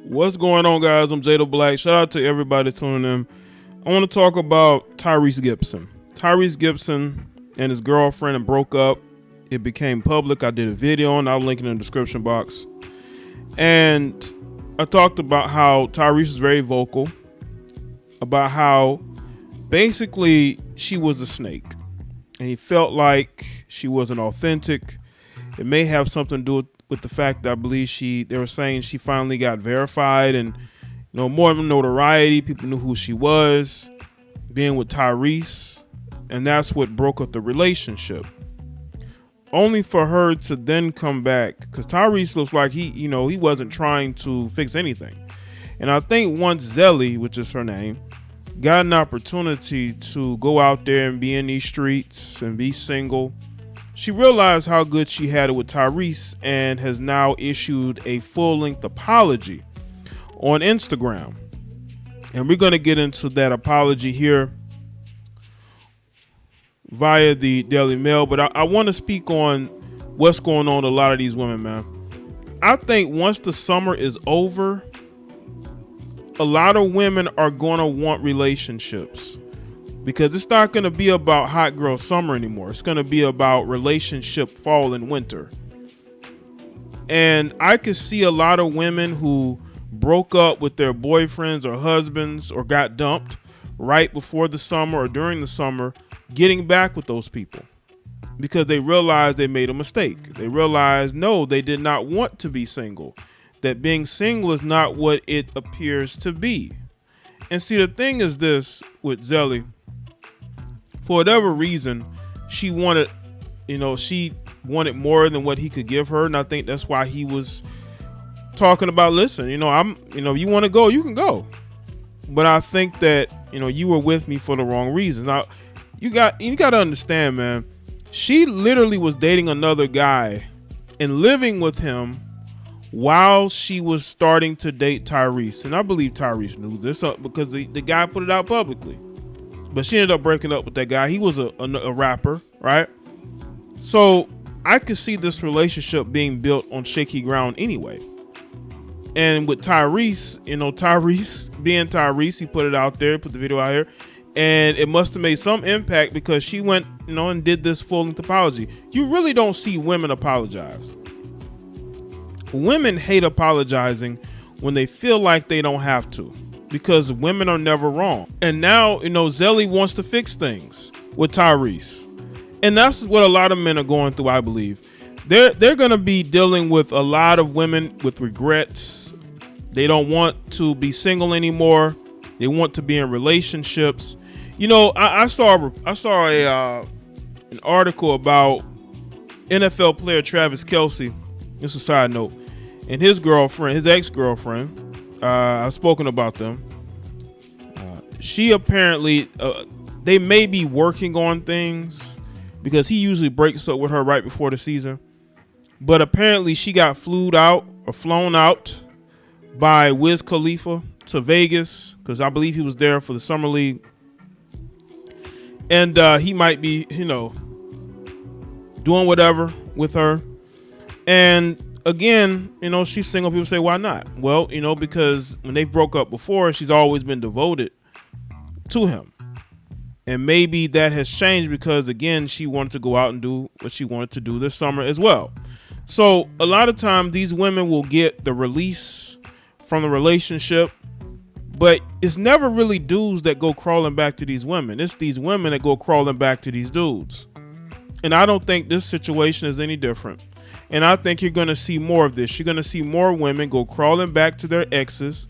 What's going on, guys? I'm Jaye Black. Shout out to everybody tuning in. I want to talk about Tyrese Gibson. Tyrese Gibson and his girlfriend broke up. It became public. I did a video and I'll link it in the description box. And I talked about how Tyrese is very vocal about how basically she was a snake. And he felt like she wasn't authentic. It may have something to do with the fact that I believe they were saying she finally got verified and more notoriety. People knew who she was, being with Tyrese, and that's what broke up the relationship. Only for her to then come back, because Tyrese looks like he wasn't trying to fix anything. And I think once Zelie, which is her name, got an opportunity to go out there and be in these streets and be single, she realized how good she had it with Tyrese and has now issued a full-length apology on Instagram. And we're going to get into that apology here via the Daily Mail. But I want to speak on what's going on with a lot of these women, man. I think once the summer is over, a lot of women are going to want relationships. Because it's not going to be about hot girl summer anymore. It's going to be about relationship fall and winter. And I could see a lot of women who broke up with their boyfriends or husbands or got dumped right before the summer or during the summer getting back with those people because they realized they made a mistake. They realized, no, they did not want to be single. That being single is not what it appears to be. And see, the thing is this with Zelie. For whatever reason, she wanted more than what he could give her. And I think that's why he was talking about, listen, you want to go, you can go. But I think that, you were with me for the wrong reasons. Now, you got to understand, man, she literally was dating another guy and living with him while she was starting to date Tyrese. And I believe Tyrese knew this because the guy put it out publicly. But she ended up breaking up with that guy. He was a rapper, right? So I could see this relationship being built on shaky ground anyway. And with Tyrese, Tyrese being Tyrese, he put it out there, put the video out here, and it must have made some impact because she went, and did this full-length apology. You really don't see women apologize. Women hate apologizing when they feel like they don't have to, because women are never wrong. And now, Zelie wants to fix things with Tyrese. And that's what a lot of men are going through, I believe. They're going to be dealing with a lot of women with regrets. They don't want to be single anymore. They want to be in relationships. I saw an article about NFL player Travis Kelce. This is a side note. And his ex-girlfriend, I've spoken about them. She apparently, they may be working on things because he usually breaks up with her right before the season. But apparently she got flown out by Wiz Khalifa to Vegas because I believe he was there for the Summer League. And he might be, doing whatever with her. And again, she's single. People say, why not? Well, because when they broke up before, she's always been devoted to him. And maybe that has changed because, again, she wanted to go out and do what she wanted to do this summer as well. So a lot of times these women will get the release from the relationship, but it's never really dudes that go crawling back to these women. It's these women that go crawling back to these dudes. And I don't think this situation is any different. And I think you're going to see more of this. You're going to see more women go crawling back to their exes,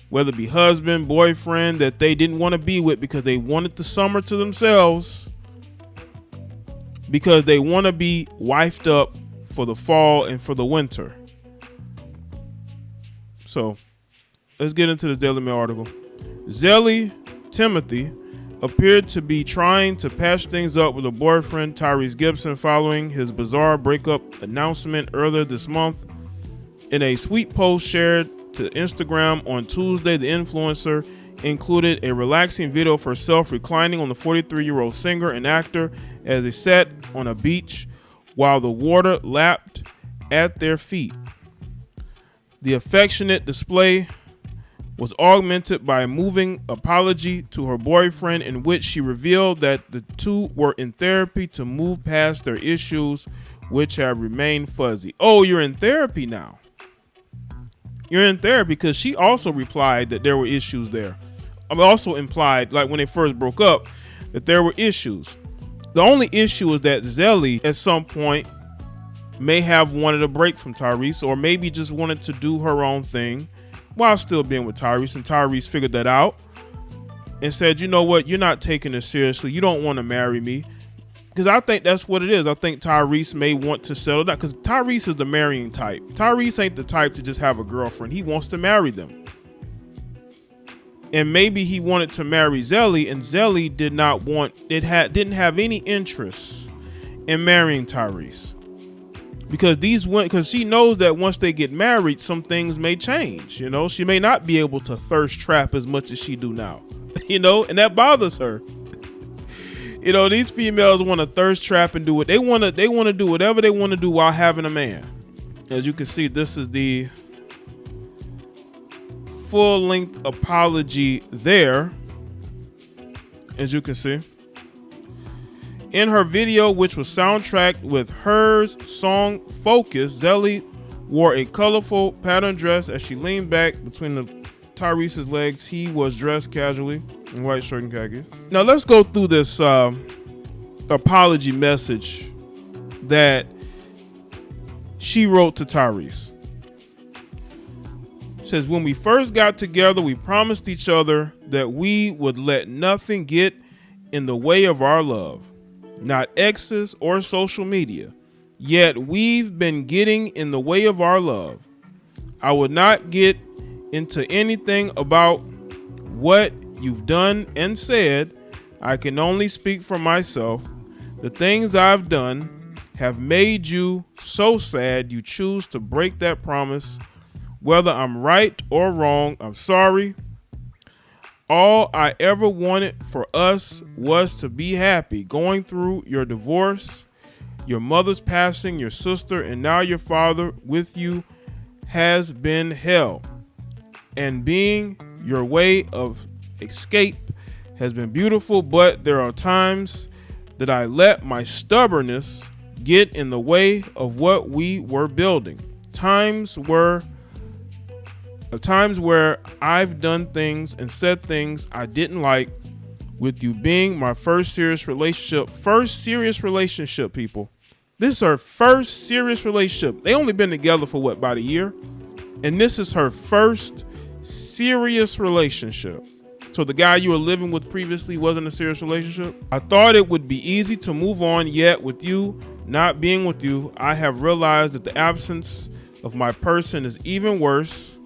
whether it be husband, boyfriend, that they didn't want to be with because they wanted the summer to themselves, because they want to be wifed up for the fall and for the winter. So let's get into the Daily Mail article. Zelie Timothy appeared to be trying to patch things up with her boyfriend Tyrese Gibson following his bizarre breakup announcement earlier this month. In a sweet post shared to Instagram on Tuesday, the influencer included a relaxing video of herself reclining on the 43-year-old singer and actor as they sat on a beach while the water lapped at their feet. The affectionate display was augmented by a moving apology to her boyfriend, in which she revealed that the two were in therapy to move past their issues, which have remained fuzzy. Oh, you're in therapy now. You're in therapy, because she also replied that there were issues there. Also implied, like when they first broke up, that there were issues. The only issue is that Zelie at some point may have wanted a break from Tyrese, or maybe just wanted to do her own thing while still being with Tyrese, and Tyrese figured that out and said, you know what, you're not taking this seriously, you don't want to marry me. Because I think that's what it is. I think Tyrese may want to settle down, because Tyrese is the marrying type. Tyrese ain't the type to just have a girlfriend. He wants to marry them. And maybe he wanted to marry Zelie, and Zelie didn't have any interest in marrying Tyrese. Because she knows that once they get married, some things may change. You know, she may not be able to thirst trap as much as she do now. You know, and that bothers her. You know, these females want to thirst trap and do what they want to. They want to do whatever they want to do while having a man. As you can see, this is the full-length apology there. As you can see. In her video, which was soundtracked with Her's song Focus, Zelie wore a colorful pattern dress as she leaned back between Tyrese's legs. He was dressed casually in white shirt and khakis. Now let's go through this apology message that she wrote to Tyrese. It says, when we first got together, we promised each other that we would let nothing get in the way of our love. Not exes or social media, yet we've been getting in the way of our love. I would not get into anything about what you've done and said. I can only speak for myself. The things I've done have made you so sad you choose to break that promise. Whether I'm right or wrong, I'm sorry. All I ever wanted for us was to be happy. Going through your divorce, your mother's passing, your sister, and now your father with you has been hell. And being your way of escape has been beautiful, but there are times that I let my stubbornness get in the way of what we were building. Times where I've done things and said things I didn't like, with you being my first serious relationship. First serious relationship, people. This is her first serious relationship. They only been together for what, about a year? And this is her first serious relationship. So the guy you were living with previously wasn't a serious relationship? I thought it would be easy to move on, yet with you not being with you, I have realized that the absence of my person is even worse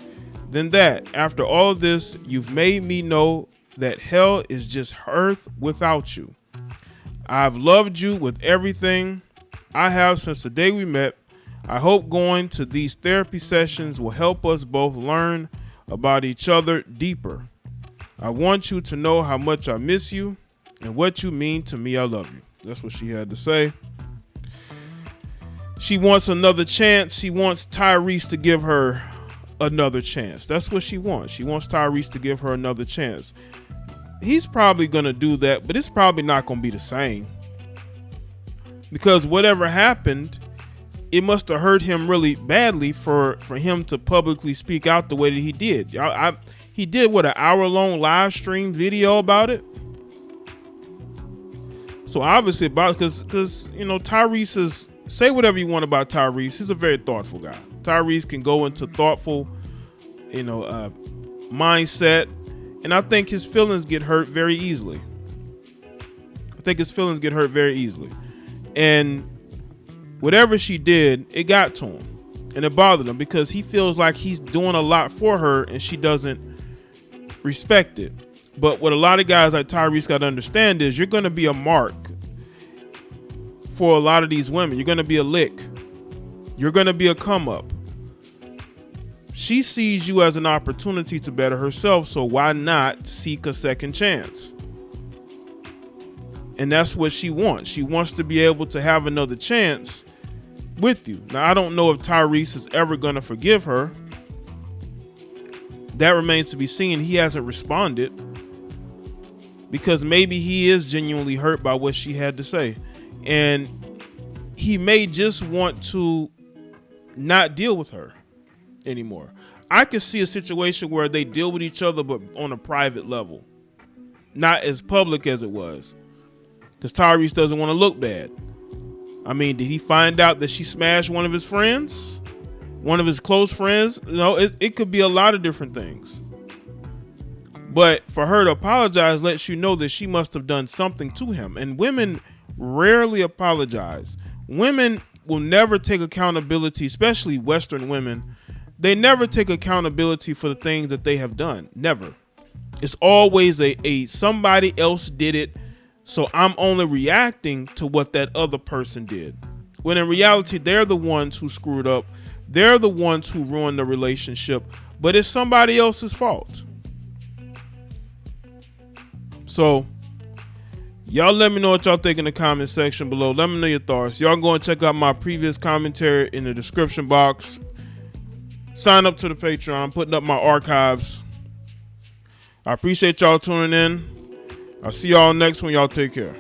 than that. After all of this, you've made me know that hell is just earth without you. I've loved you with everything I have since the day we met. I hope going to these therapy sessions will help us both learn about each other deeper. I want you to know how much I miss you and what you mean to me. I love you. That's what she had to say. She wants another chance. She wants Tyrese to give her another chance. That's what she wants. She wants Tyrese to give her another chance. He's probably going to do that, but it's probably not going to be the same. Because whatever happened, it must have hurt him really badly for him to publicly speak out the way that he did. He did, what, an hour-long live stream video about it? So obviously, because you know, Tyrese is, say whatever you want about Tyrese, he's a very thoughtful guy. Tyrese can go into thoughtful, mindset, and I think his feelings get hurt very easily. And whatever she did, it got to him, and it bothered him because he feels like he's doing a lot for her and she doesn't respect it. But what a lot of guys like Tyrese got to understand is you're going to be a mark for a lot of these women. You're going to be a lick. You're going to be a come up. She sees you as an opportunity to better herself, so why not seek a second chance? And that's what she wants. She wants to be able to have another chance with you. Now, I don't know if Tyrese is ever going to forgive her, that remains to be seen. He hasn't responded because maybe he is genuinely hurt by what she had to say, and he may just want to not deal with her anymore. I could see a situation where they deal with each other, but on a private level, not as public as it was, because Tyrese doesn't want to look bad. I mean, did he find out that she smashed one of his friends, one of his close friends? You know, it could be a lot of different things. But for her to apologize lets you know that she must have done something to him. And women rarely apologize. Women will never take accountability, especially Western women. They never take accountability for the things that they have done. Never. It's always a somebody else did it, so I'm only reacting to what that other person did. When in reality, they're the ones who screwed up. They're the ones who ruined the relationship, but it's somebody else's fault. So y'all let me know what y'all think in the comment section below. Let me know your thoughts. Y'all go and check out my previous commentary in the description box. Sign up to the Patreon. I'm putting up my archives. I appreciate y'all tuning in. I'll see y'all next one. Y'all take care.